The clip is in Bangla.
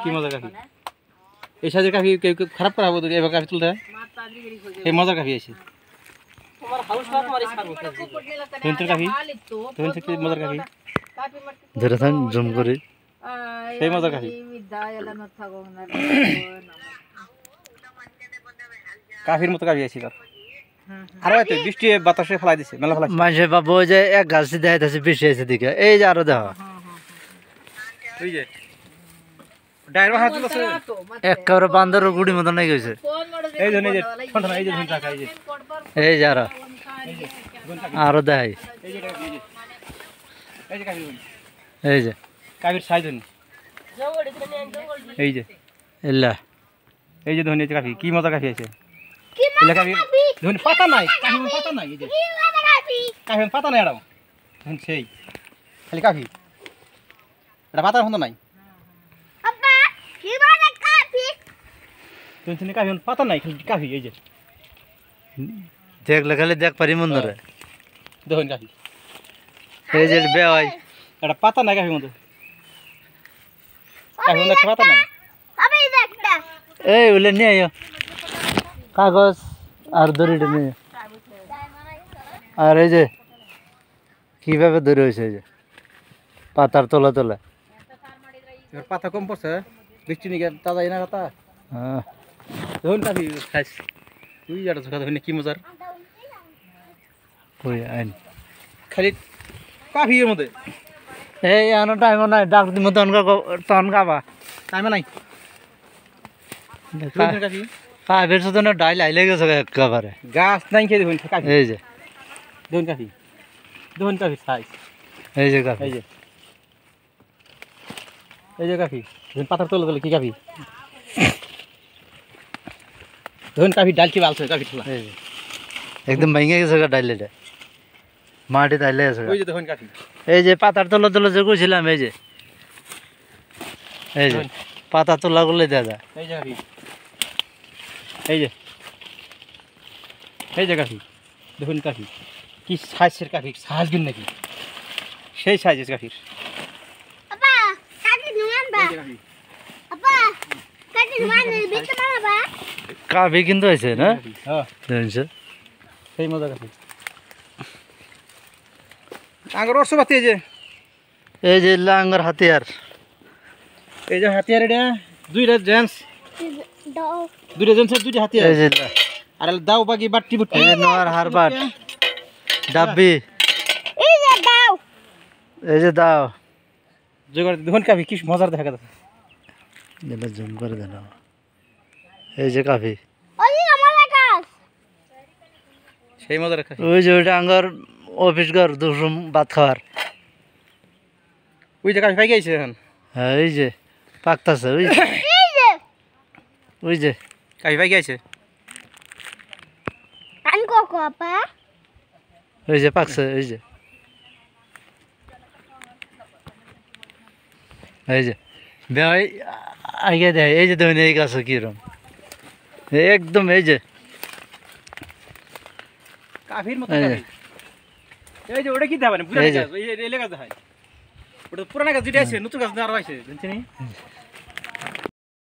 কি মজা কাফি এই সাজের কাফি কেউ কেউ খারাপ করা হবে এবার কাফি তুলতে এই মজার কাফি আছে মজার কাফি ধরে জুম করে সেই মজার কাফি কাফির মতো কাফি আছে আরো এত বৃষ্টি বাতাসে ফেলাই দিছে মেলা ফেলাই মানুষে পাবো যে এক গাছ দেখাইতেছে বেশি আছে দিকে এই যে আরো দেখো ওই যে ডাইভার হাত দিছে একেবারে বান্দরের গুড়ি মতো নাই গেছে এই যে ফোনটা এই যে ধুন টাকা এই যে এই যে আরো দেখাই এই যে কাফি এই যে কাফির সাইজ ধুন এই যে এলা এই যে ধুন এই কাফি কি মজা কাফি আছে কাফি ধুন পাতা নাই কাফি পাতা নাই এই যে কাফি পাতা নাই এরাও ধুন সেই খালি কাফি এটা পাতার মতো নাই তুমি কাফি পাতা নাই খালি কাফি এই যে দেখলে খালি দেখ পারি মন ধরে দেখুন কাফি এই যে বেওয়াই এটা পাতা নাই কাফি মতো কাফি মতো পাতা নাই এই বলে নিয়ে আয় কাগজ আর দড়িটা নিয়ে আর এই যে কিভাবে ধরে হয়েছে এই যে পাতার তলা তলা পাতা কম পড়ছে বৃষ্টি নিয়ে তাজা না কথা হ্যাঁ ধরুন কাফি খাইস তুই যারা কথা ধরুন কি মজার ওই আইন খালি কাফি এর মধ্যে এই আনো টাইম নাই ডাক দিমো তখন খাবা টাইমে নাই কাফি কাফের সাথে ডাইল আইলে গেছে একেবারে গাছ নাই খেয়ে দেখুন কাফি এই যে দেখুন কাফি দেখুন কাফি খাইস এই যে কাফি এই যে কাফি ধরুন পাতার তোলে তোলে কি কাফি ধরুন কাফি ডাল কি বালছে কাফি ঠেলা এই যে একদম ভেঙে গেছে ডাইলেটা মাটি ডাইলে গেছে ওই যে দেখুন কাফি এই যে পাতার তলা তলা যে কইছিলাম এই যে পাতা তোলা করলে দেখা যায় এই যে কাফি এই যে কাফি দেখুন কাফি কি সাইজের কাফি সাইজ গুণ নাকি সেই সাইজের কাফির কাফি কিন্তু আছে না সেই মজা কাফি আগর অর্শ বাতি এই যে লাঙ্গর হাতিয়ার এই যে হাতিয়ার এটা দুইটা জেন্টস দুইটা হাতিয়ার এই যে আর দাও বাকি বাট্টি বুট্টি এই যে নোয়ার হারবাট ডাব্বি এই যে দাও জোগাড় দেখুন কাফি কি মজার দেখা যাচ্ছে এটা জুম করে দেন এই যে কাফি সেই মজার কাফি ওই যে ওইটা আঙ্গর অফিস ঘর দুসুম ভাত খাওয়ার ওই যে কাফি পাই গেছে এখন হ্যাঁ এই যে পাকতাছে ওই যে কাফি পাই গেছে ওই যে পাকছে এই যে ভাই আগে দেয় এই যে ধরুন এই গাছ কিরম একদম এই যে কাফির মতো কাফি এই যে ওটা কি দেখাবেন পুরানা গাছ এই এলাকা দেখায় ওটা পুরানা গাছ যেটা আছে নতুন গাছ আর আছে জানেন